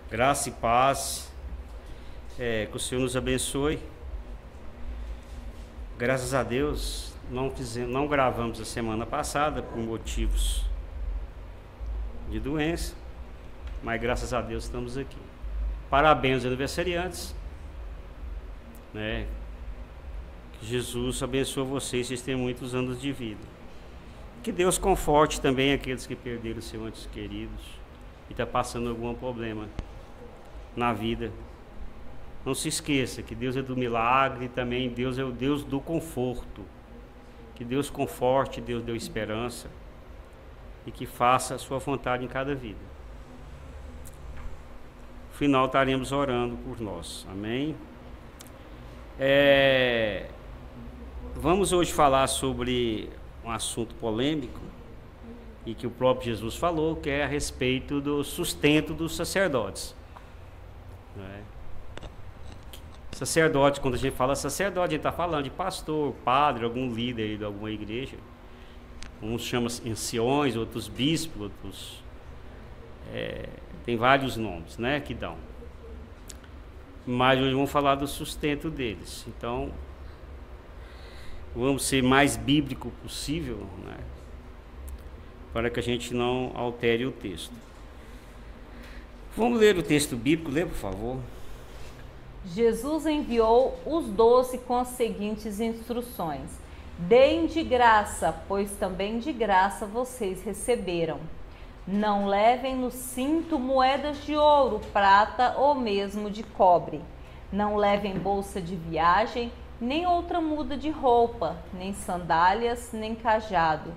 Graça e paz, que o Senhor nos abençoe. Graças a Deus, não gravamos a semana passada por motivos de doença, mas graças a Deus estamos aqui. Parabéns aos aniversariantes, né? Que Jesus abençoe vocês tenham muitos anos de vida. Que Deus conforte também aqueles que perderam seus entes queridos e está passando algum problema na vida. Não se esqueça que Deus é do milagre e também Deus é o Deus do conforto. Que Deus conforte, Deus dê esperança e que faça a sua vontade em cada vida. No final estaremos orando por nós. Amém? Vamos hoje falar sobre um assunto polêmico e que o próprio Jesus falou, que é a respeito do sustento dos sacerdotes. Sacerdote, quando a gente fala sacerdote, a gente está falando de pastor, padre, algum líder de alguma igreja. Uns chamam anciões, outros bispos, outros... tem vários nomes, né, que dão. Mas hoje vamos falar do sustento deles. Então, vamos ser mais bíblico possível, né, para que a gente não altere o texto. Vamos ler o texto bíblico, lê, por favor. Jesus enviou os 12 com as seguintes instruções: deem de graça, pois também de graça vocês receberam. Não levem no cinto moedas de ouro, prata ou mesmo de cobre. Não levem bolsa de viagem, nem outra muda de roupa, nem sandálias, nem cajado.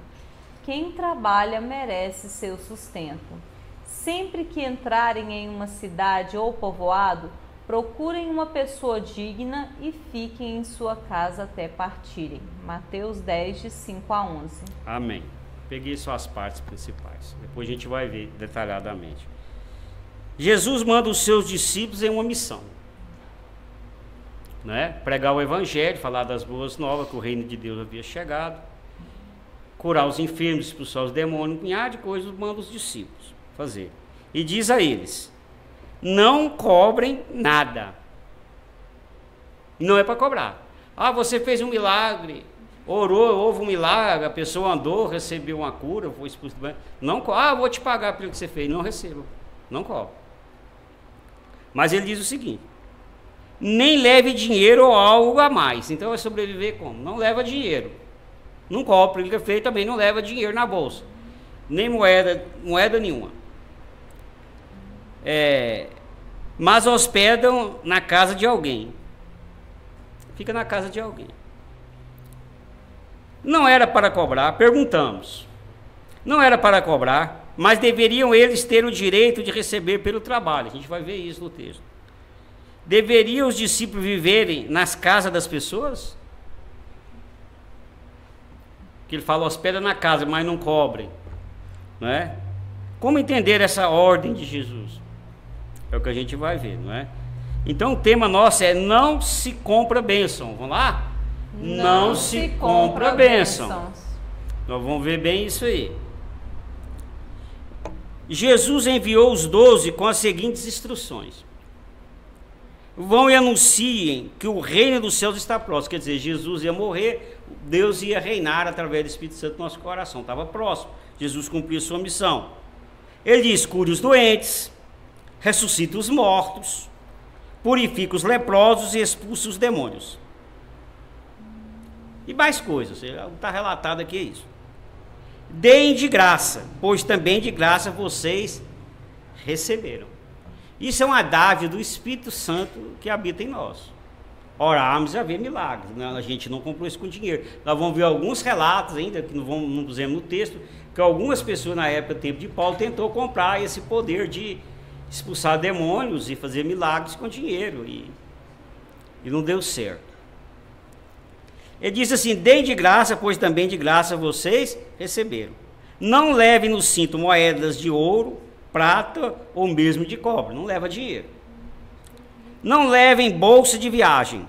Quem trabalha merece seu sustento. Sempre que entrarem em uma cidade ou povoado, procurem uma pessoa digna e fiquem em sua casa até partirem. Mateus 10, de 5 a 11. Amém. Peguei só as partes principais. Depois a gente vai ver detalhadamente. Jesus manda os seus discípulos em uma missão, né? Pregar o evangelho, falar das boas novas, que o reino de Deus havia chegado, curar os enfermos, expulsar os demônios, um punhado de coisas, manda os discípulos fazer. E diz a eles: não cobrem nada. Não é para cobrar. Ah, você fez um milagre, orou, houve um milagre, a pessoa andou, recebeu uma cura, foi expulso do banho. Não, vou te pagar pelo que você fez. Não receba, não cobra. Mas ele diz o seguinte: nem leve dinheiro ou algo a mais. Então vai sobreviver como? Não leva dinheiro. Não cobra, ele fez também, não leva dinheiro na bolsa. Nem moeda nenhuma. Mas hospedam na casa de alguém. Fica na casa de alguém. Não era para cobrar, perguntamos. Não era para cobrar, mas deveriam eles ter o direito de receber pelo trabalho. A gente vai ver isso no texto. Deveriam os discípulos viverem nas casas das pessoas? Que ele fala, hospeda na casa, mas não cobrem, não é? Como entender essa ordem de Jesus? É o que a gente vai ver, não é? Então o tema nosso é: não se compra bênção. Vamos lá? Não se compra bênção. Nós vamos ver bem isso aí. Jesus enviou os 12 com as seguintes instruções: vão e anunciem que o reino dos céus está próximo. Quer dizer, Jesus ia morrer, Deus ia reinar através do Espírito Santo no nosso coração. Estava próximo. Jesus cumpriu sua missão. Ele diz: cure os doentes, ressuscita os mortos, purifica os leprosos e expulsa os demônios. E mais coisas, está relatado aqui, é isso. Deem de graça, pois também de graça vocês receberam. Isso é uma dádiva do Espírito Santo que habita em nós. Orarmos e haver milagres, né? A gente não comprou isso com dinheiro. Nós vamos ver alguns relatos ainda, que não pusemos no texto, que algumas pessoas na época do tempo de Paulo tentou comprar esse poder de expulsar demônios e fazer milagres com dinheiro, e não deu certo. Ele diz assim: deem de graça, pois também de graça vocês receberam. Não levem no cinto moedas de ouro, prata ou mesmo de cobre. Não leva dinheiro. Não levem bolsa de viagem,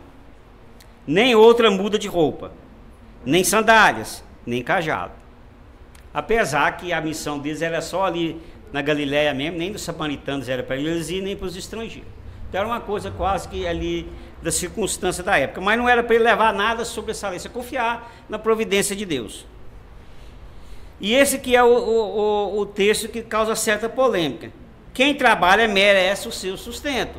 nem outra muda de roupa, nem sandálias, nem cajado. Apesar que a missão deles era só ali na Galiléia mesmo, nem dos samaritanos era para eles ir, nem para os estrangeiros. Então era uma coisa quase que ali da circunstância da época, mas não era para ele levar nada sobre essa lei, é confiar na providência de Deus. E esse que é o texto que causa certa polêmica. Quem trabalha merece o seu sustento.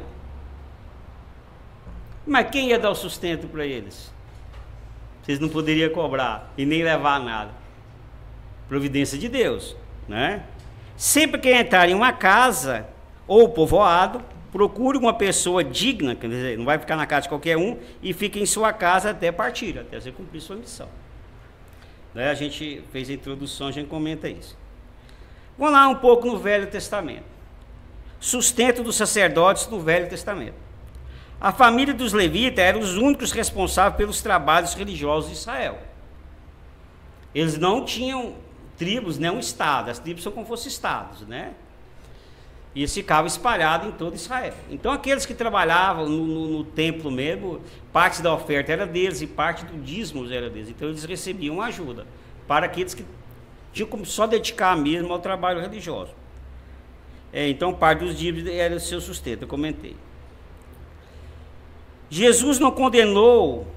Mas quem ia dar o sustento para eles? Vocês não poderiam cobrar e nem levar nada. Providência de Deus, né? Sempre que entrar em uma casa ou povoado, procure uma pessoa digna, quer dizer, não vai ficar na casa de qualquer um, e fique em sua casa até partir, até você cumprir sua missão. Né? A gente fez a introdução, a gente comenta isso. Vamos lá um pouco no Velho Testamento. Sustento dos sacerdotes no Velho Testamento. A família dos levitas eram os únicos responsáveis pelos trabalhos religiosos de Israel. Eles não tinham tribos, nem um estado. As tribos são como se fossem estados, né? E eles ficavam espalhados em todo Israel. Então aqueles que trabalhavam no templo mesmo, parte da oferta era deles e parte do dízimo era deles. Então eles recebiam ajuda para aqueles que tinham como só dedicar mesmo ao trabalho religioso. Então parte dos dízimos era o seu sustento, eu comentei. Jesus não condenou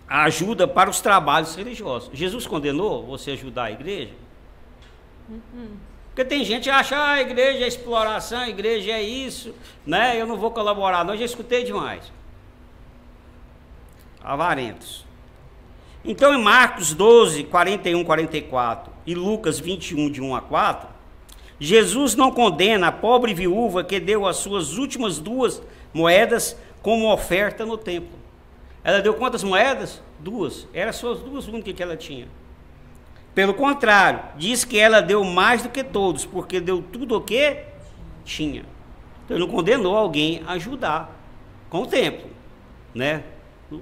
a ajuda para os trabalhos religiosos. Jesus condenou você ajudar a igreja? Porque tem gente que acha, a igreja é exploração, a igreja é isso, né? Eu não vou colaborar, não, eu já escutei demais. Avarentos. Então, em Marcos 12, 41, 44 e Lucas 21, de 1 a 4, Jesus não condena a pobre viúva que deu as suas últimas 2 moedas como oferta no templo. Ela deu quantas moedas? 2. Eram as suas 2 únicas que ela tinha. Pelo contrário, diz que ela deu mais do que todos, porque deu tudo o que tinha. Então, ele não condenou alguém a ajudar com o templo, né?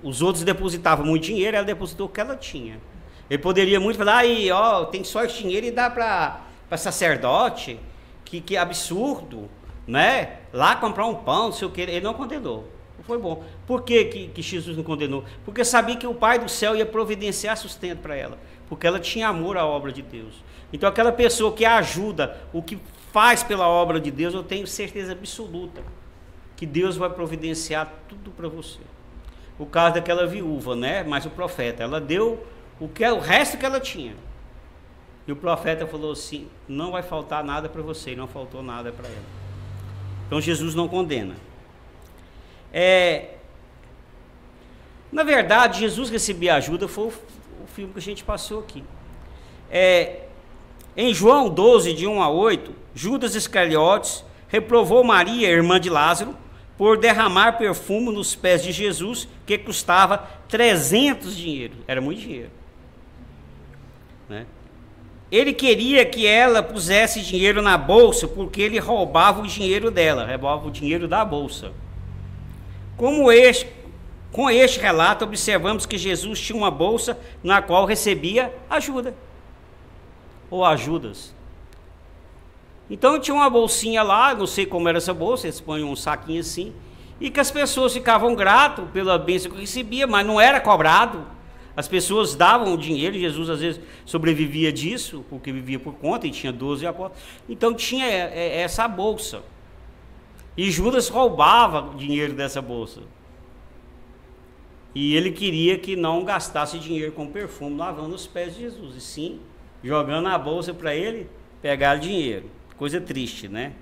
Os outros depositavam muito dinheiro, ela depositou o que ela tinha. Ele poderia muito falar, aí, ó, tem só esse dinheiro e dá para sacerdote, que absurdo, né? Lá comprar um pão, não sei o que. Ele não condenou. Foi bom. Por que Jesus não condenou? Porque sabia que o Pai do céu ia providenciar sustento para ela. Porque ela tinha amor à obra de Deus. Então aquela pessoa que ajuda, o que faz pela obra de Deus, eu tenho certeza absoluta que Deus vai providenciar tudo para você. O caso daquela viúva, né? Mas o profeta, ela deu o resto que ela tinha. E o profeta falou assim, não vai faltar nada para você, e não faltou nada para ela. Então Jesus não condena. Na verdade, Jesus recebia ajuda, foi o filme que a gente passou aqui. Em João 12, de 1 a 8, Judas Iscariotes reprovou Maria, irmã de Lázaro, por derramar perfume nos pés de Jesus, que custava 300 dinheiros. Era muito dinheiro, né? Ele queria que ela pusesse dinheiro na bolsa, porque ele roubava o dinheiro dela, roubava o dinheiro da bolsa. Com este relato, observamos que Jesus tinha uma bolsa na qual recebia ajuda, ou ajudas. Então tinha uma bolsinha lá, não sei como era essa bolsa, eles põem um saquinho assim, e que as pessoas ficavam gratas pela bênção que recebia, mas não era cobrado. As pessoas davam o dinheiro, Jesus às vezes sobrevivia disso, porque vivia por conta, e tinha 12 apóstolos. Então tinha essa bolsa. E Judas roubava o dinheiro dessa bolsa. E ele queria que não gastasse dinheiro com perfume lavando os pés de Jesus, e sim jogando a bolsa para ele pegar o dinheiro. Coisa triste, né?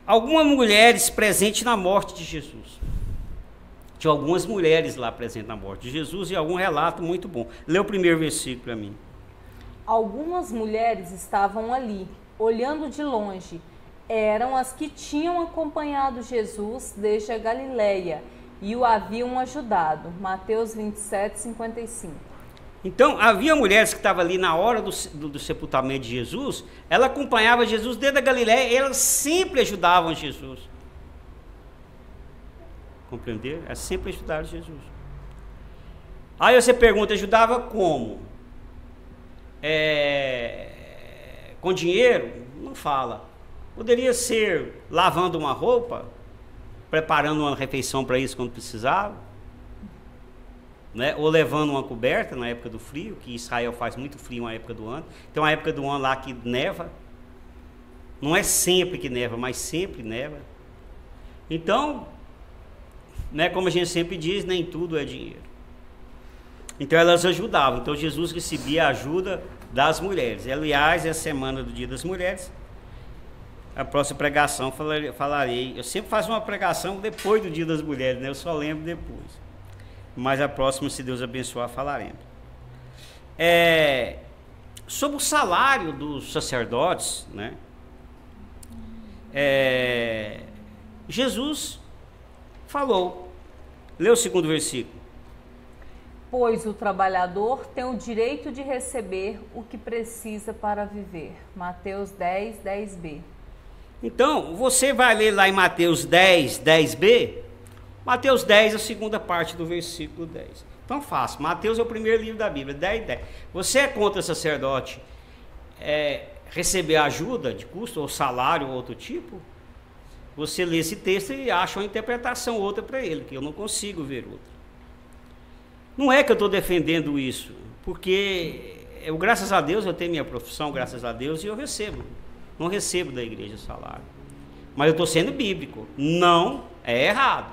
Algumas mulheres presentes na morte de Jesus. Tinha algumas mulheres lá presentes na morte de Jesus e algum relato muito bom. Lê o primeiro versículo para mim. Algumas mulheres estavam ali, olhando de longe. Eram as que tinham acompanhado Jesus desde a Galileia e o haviam ajudado. Mateus 27, 55. Então, havia mulheres que estavam ali na hora do sepultamento de Jesus, ela acompanhava Jesus desde a Galileia, e elas sempre ajudavam Jesus. Compreender? Elas sempre ajudaram Jesus. Aí você pergunta, ajudava como? Com dinheiro? Não fala. Poderia ser lavando uma roupa, preparando uma refeição para isso quando precisava, né? Ou levando uma coberta na época do frio, que Israel faz muito frio na época do ano. Tem uma época do ano lá que neva. Não é sempre que neva, mas sempre neva. Então, né, como a gente sempre diz, nem tudo é dinheiro. Então elas ajudavam. Então Jesus recebia a ajuda das mulheres. Aliás, essa semana do Dia das Mulheres, a próxima pregação falarei. Eu sempre faço uma pregação depois do Dia das Mulheres, né? Eu só lembro depois. Mas a próxima, se Deus abençoar, falaremos. Sobre o salário dos sacerdotes, né? Jesus falou. Lê o segundo versículo. Pois o trabalhador tem o direito de receber o que precisa para viver. Mateus 10, 10b. Então, você vai ler lá em Mateus 10, 10b. Mateus 10 é a segunda parte do versículo 10. Então, fácil. Mateus é o primeiro livro da Bíblia, 10, 10. Você é contra sacerdote receber ajuda de custo, ou salário, ou outro tipo? Você lê esse texto e acha uma interpretação outra para ele, que eu não consigo ver outra. Não é que eu estou defendendo isso, porque graças a Deus eu tenho minha profissão, graças a Deus, e eu recebo. Não recebo da igreja salário. Mas eu estou sendo bíblico. Não é errado.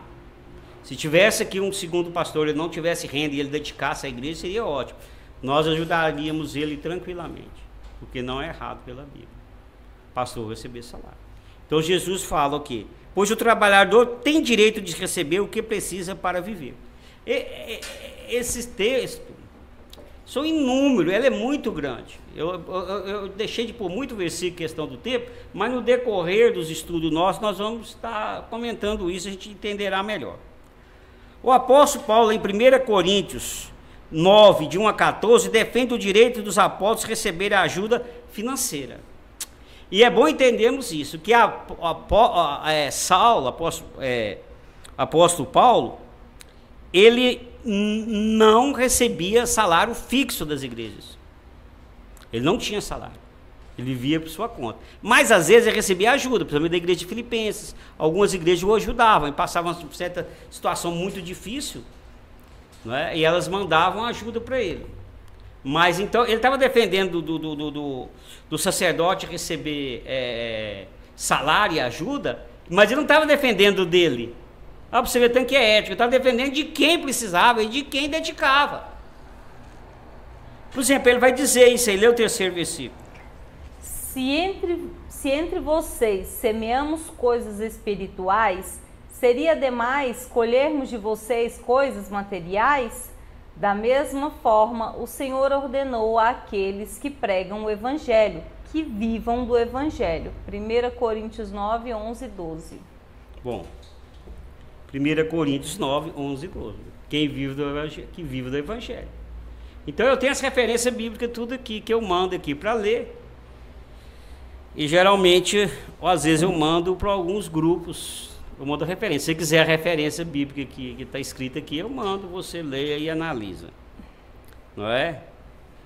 Se tivesse aqui um segundo pastor, ele não tivesse renda e ele dedicasse à igreja, seria ótimo. Nós ajudaríamos ele tranquilamente, porque não é errado pela Bíblia. Pastor receber salário. Então Jesus fala o quê? Pois o trabalhador tem direito de receber o que precisa para viver. Esses textos são inúmeros, ela é muito grande. Eu deixei de pôr muito versículo, questão do tempo, mas no decorrer dos estudos nossos, nós vamos estar comentando isso, a gente entenderá melhor. O apóstolo Paulo, em 1 Coríntios 9, de 1 a 14, defende o direito dos apóstolos receberem ajuda financeira. E é bom entendermos isso, que apóstolo Paulo, ele não recebia salário fixo das igrejas. Ele não tinha salário. Ele vivia por sua conta. Mas às vezes ele recebia ajuda, principalmente da igreja de Filipenses. Algumas igrejas o ajudavam, e passavam uma certa situação muito difícil, não é? E elas mandavam ajuda para ele. Mas então, ele estava defendendo do sacerdote receber salário e ajuda, mas ele não estava defendendo dele. Para você ver tanto que é ético, estava defendendo de quem precisava e de quem dedicava. Por exemplo, ele vai dizer isso aí, lê o terceiro versículo. Se entre vocês semeamos coisas espirituais, seria demais colhermos de vocês coisas materiais? Da mesma forma, o Senhor ordenou àqueles que pregam o Evangelho, que vivam do Evangelho. 1 Coríntios 9, 11 e 12. Bom, 1 Coríntios 9, 11 e 12. Quem vive do Evangelho, que vive do Evangelho. Então eu tenho essa referência bíblica tudo aqui, que eu mando aqui para ler. E geralmente, ou às vezes eu mando para alguns grupos, eu mando referência. Se você quiser a referência bíblica que está escrita aqui, eu mando, você leia e analisa. Não é?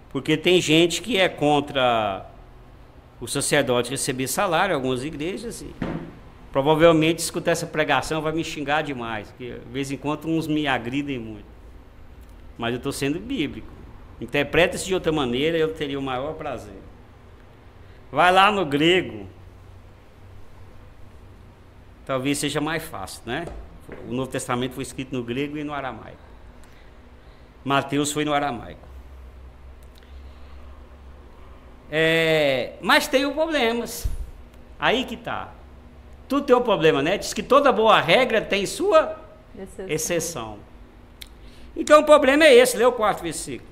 Porque tem gente que é contra o sacerdote receber salário, algumas igrejas, e provavelmente escutar essa pregação vai me xingar demais, porque de vez em quando uns me agridem muito. Mas eu estou sendo bíblico. Interpreta-se de outra maneira, eu teria o maior prazer. Vai lá no grego, talvez seja mais fácil, né? O Novo Testamento foi escrito no grego e no aramaico. Mateus foi no aramaico. Mas tem problemas. Aí que tá. Tudo tem um problema, né? Diz que toda boa regra tem sua exceção. Então o problema é esse, lê o 4º versículo.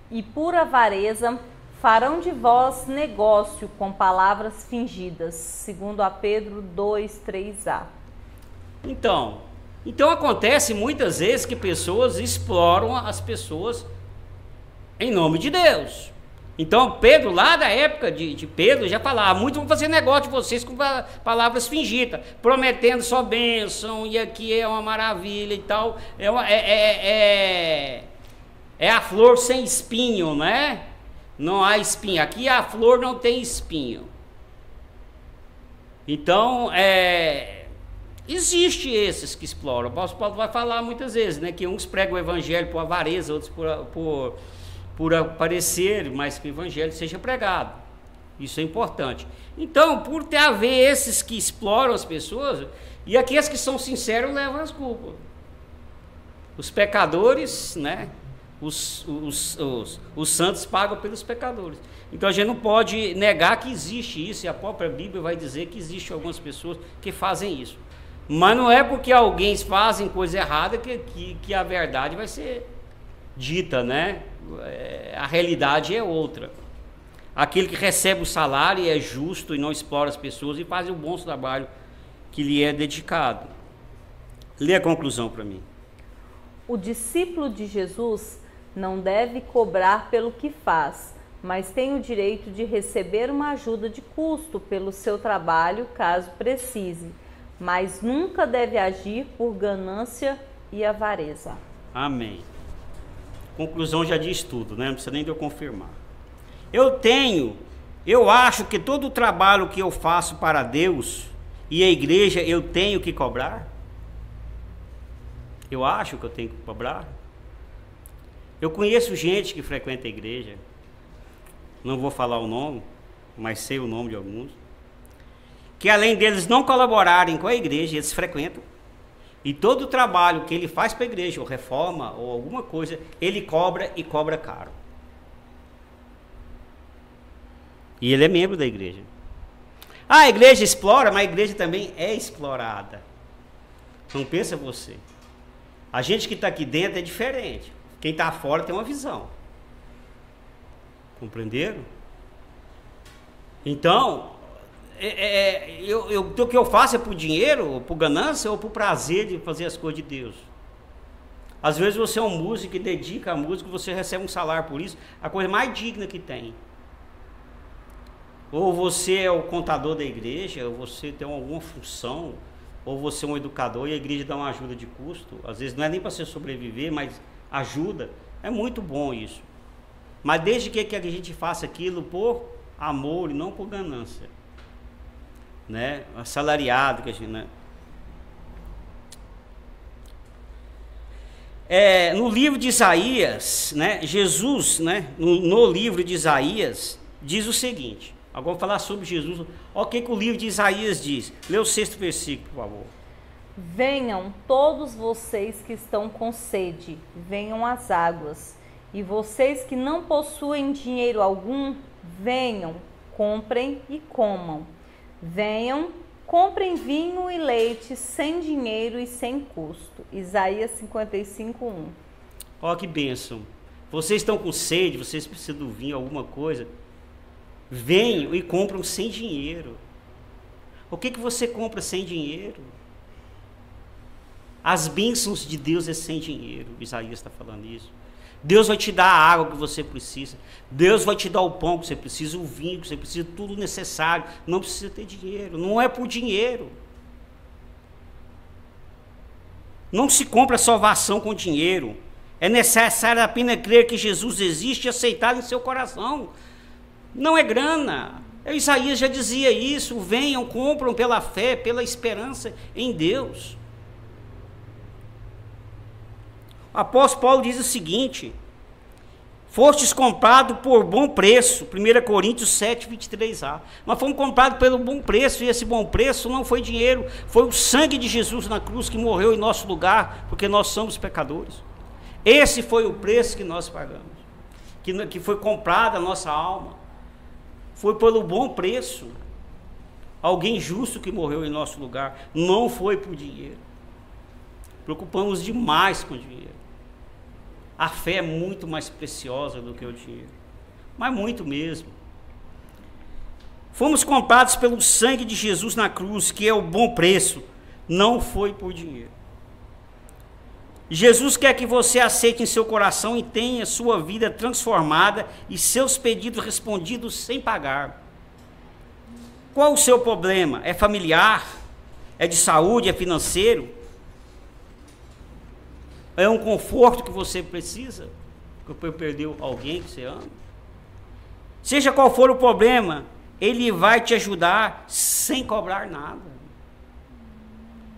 E por avareza farão de vós negócio com palavras fingidas, segundo a Pedro 2, 3a. Então acontece muitas vezes que pessoas exploram as pessoas em nome de Deus. Então Pedro, lá da época de Pedro, já falava, muitos vão fazer negócio de vocês com palavras fingidas, prometendo só bênção, e aqui é uma maravilha e tal. É a flor sem espinho, não é? Não há espinho. Aqui a flor não tem espinho. Então, Existe esses que exploram. O apóstolo Paulo vai falar muitas vezes, né, que uns pregam o evangelho por avareza, outros por aparecer, mas que o evangelho seja pregado. Isso é importante. Então, por ter haver esses que exploram as pessoas, e aqueles que são sinceros levam as culpas. Os pecadores, né? Os santos pagam pelos pecadores. Então a gente não pode negar que existe isso, e a própria Bíblia vai dizer que existe algumas pessoas que fazem isso. Mas não é porque alguém fazem coisa errada que a verdade vai ser dita, né? A realidade é outra. Aquele que recebe o salário é justo e não explora as pessoas e faz o bom trabalho que lhe é dedicado. Lê a conclusão para mim. O discípulo de Jesus não deve cobrar pelo que faz, mas tem o direito de receber uma ajuda de custo pelo seu trabalho, caso precise, mas nunca deve agir por ganância e avareza. Amém. Conclusão já diz tudo, né? Não precisa nem de eu confirmar. Eu acho que todo o trabalho que eu faço para Deus e a igreja eu tenho que cobrar. Eu acho que eu tenho que cobrar. Eu conheço gente que frequenta a igreja, não vou falar o nome, mas sei o nome de alguns, que além deles não colaborarem com a igreja, eles frequentam. E todo o trabalho que ele faz para a igreja, ou reforma, ou alguma coisa, ele cobra e cobra caro. E ele é membro da igreja. A igreja explora, mas a igreja também é explorada. Não pensa você. A gente que está aqui dentro é diferente. Quem está fora tem uma visão. Compreenderam? Então, o que eu faço é por dinheiro, por ganância ou por prazer de fazer as coisas de Deus. Às vezes você é um músico e dedica a música, você recebe um salário por isso, a coisa mais digna que tem. Ou você é o contador da igreja, ou você tem alguma função, ou você é um educador e a igreja dá uma ajuda de custo. Às vezes não é nem para você sobreviver, mas ajuda. É muito bom isso. Mas desde que a gente faça aquilo por amor e não por ganância. Né? Assalariado que a gente, né? No livro de Isaías, né? Jesus, né? No livro de Isaías diz o seguinte. Agora vamos falar sobre Jesus. Olha o que o livro de Isaías diz. Lê o 6º versículo, por favor. Venham todos vocês que estão com sede, venham às águas. E vocês que não possuem dinheiro algum, venham, comprem e comam. Venham, comprem vinho e leite sem dinheiro e sem custo. Isaías 55:1. Olha que bênção. Vocês estão com sede, vocês precisam do vinho, alguma coisa. Venham e compram sem dinheiro. O que você compra sem dinheiro? As bênçãos de Deus é sem dinheiro. Isaías está falando isso. Deus vai te dar a água que você precisa. Deus vai te dar o pão que você precisa, o vinho que você precisa, tudo necessário. Não precisa ter dinheiro. Não é por dinheiro. Não se compra salvação com dinheiro. É necessário apenas crer que Jesus existe e aceitar em seu coração. Não é grana. Isaías já dizia isso. Venham, compram pela fé, pela esperança em Deus. O apóstolo Paulo diz o seguinte: fostes comprados por bom preço, 1 Coríntios 7, 23a. Nós fomos comprados pelo bom preço, e esse bom preço não foi dinheiro, foi o sangue de Jesus na cruz que morreu em nosso lugar, porque nós somos pecadores. Esse foi o preço que nós pagamos, que foi comprada a nossa alma, foi pelo bom preço. Alguém justo que morreu em nosso lugar, não foi por dinheiro. Preocupamos demais com dinheiro. A fé é muito mais preciosa do que o dinheiro, mas muito mesmo. Fomos comprados pelo sangue de Jesus na cruz, que é o bom preço, não foi por dinheiro. Jesus quer que você aceite em seu coração e tenha sua vida transformada e seus pedidos respondidos sem pagar. Qual o seu problema? É familiar? É de saúde? É financeiro? É um conforto que você precisa? Porque perdeu alguém que você ama? Seja qual for o problema, Ele vai te ajudar sem cobrar nada.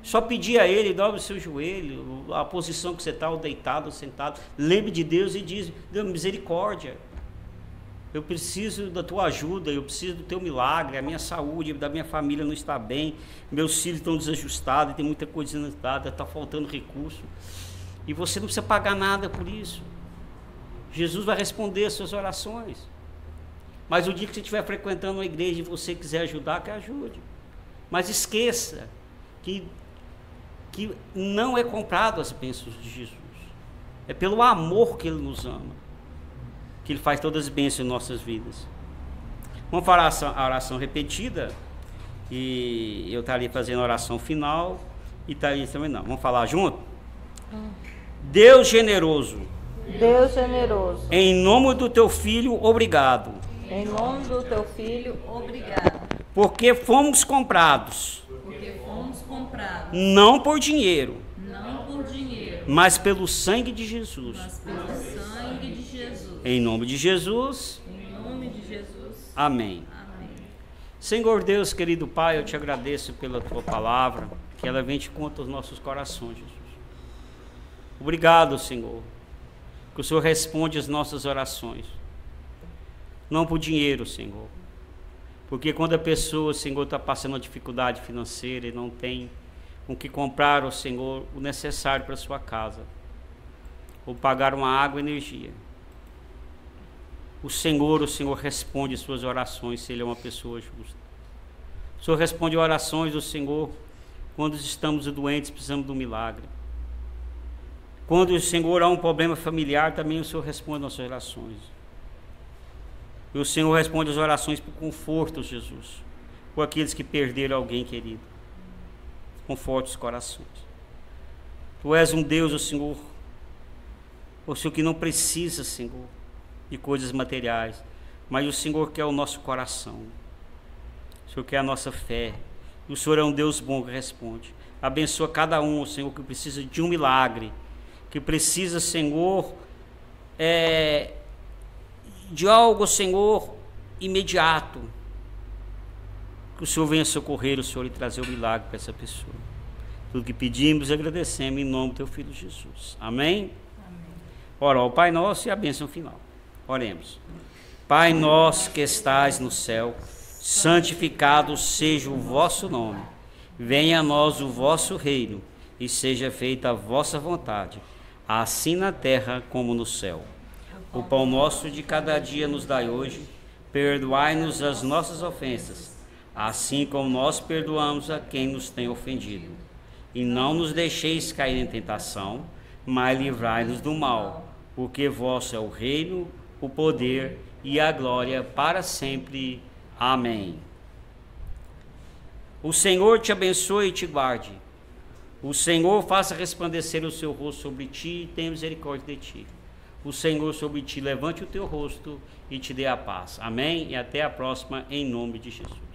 Só pedir a Ele, dobre o seu joelho, a posição que você está, ou deitado ou sentado. Lembre de Deus e diz: Deus, misericórdia. Eu preciso da tua ajuda, eu preciso do teu milagre, a minha saúde, da minha família não está bem, meus filhos estão desajustados, tem muita coisa desajusta, está faltando recurso. E você não precisa pagar nada por isso. Jesus vai responder as suas orações. Mas o dia que você estiver frequentando uma igreja e você quiser ajudar, que ajude. Mas esqueça que não é comprado as bênçãos de Jesus. É pelo amor que Ele nos ama que Ele faz todas as bênçãos em nossas vidas. Vamos fazer a oração repetida. E eu estaria fazendo a oração final. E estaria também não. Vamos falar junto? Deus generoso. Deus generoso. Em nome do teu Filho, obrigado. Em nome do teu Filho, obrigado. Porque fomos comprados. Porque fomos comprados. Não por dinheiro. Não por dinheiro. Mas pelo sangue de Jesus. Mas pelo sangue de Jesus. Em nome de Jesus. Em nome de Jesus. Amém. Amém. Senhor Deus, querido Pai, eu te agradeço pela tua palavra, que ela vem de conta aos nossos corações, Jesus. Obrigado, Senhor, que o Senhor responde as nossas orações. Não por dinheiro, Senhor. Porque quando a pessoa, Senhor, está passando uma dificuldade financeira e não tem com que comprar, ó Senhor, o necessário para a sua casa, ou pagar uma água e energia, o Senhor responde suas orações se Ele é uma pessoa justa. O Senhor responde orações do Senhor quando estamos doentes, precisamos de um milagre. Quando o Senhor há um problema familiar, também o Senhor responde nossas orações. E o Senhor responde as orações por conforto, Jesus, por aqueles que perderam alguém querido. Conforte os corações. Tu és um Deus, o Senhor que não precisa, Senhor, de coisas materiais, mas o Senhor quer o nosso coração. O Senhor quer a nossa fé. E o Senhor é um Deus bom que responde. Abençoa cada um, Senhor, que precisa de um milagre, que precisa, Senhor, de algo, Senhor, imediato. Que o Senhor venha socorrer o Senhor e trazer o milagre para essa pessoa. Tudo que pedimos e agradecemos em nome do teu Filho Jesus. Amém? Amém. Ora, o Pai Nosso e a bênção final. Oremos. Pai nosso que estais no céu, santificado seja o vosso nome. Venha a nós o vosso reino e seja feita a vossa vontade, assim na terra como no céu. O pão nosso de cada dia nos dai hoje. Perdoai-nos as nossas ofensas, assim como nós perdoamos a quem nos tem ofendido. E não nos deixeis cair em tentação, mas livrai-nos do mal, porque vosso é o reino, o poder e a glória para sempre. Amém. O Senhor te abençoe e te guarde. O Senhor faça resplandecer o seu rosto sobre ti e tenha misericórdia de ti. O Senhor sobre ti levante o teu rosto e te dê a paz. Amém? E até a próxima, em nome de Jesus.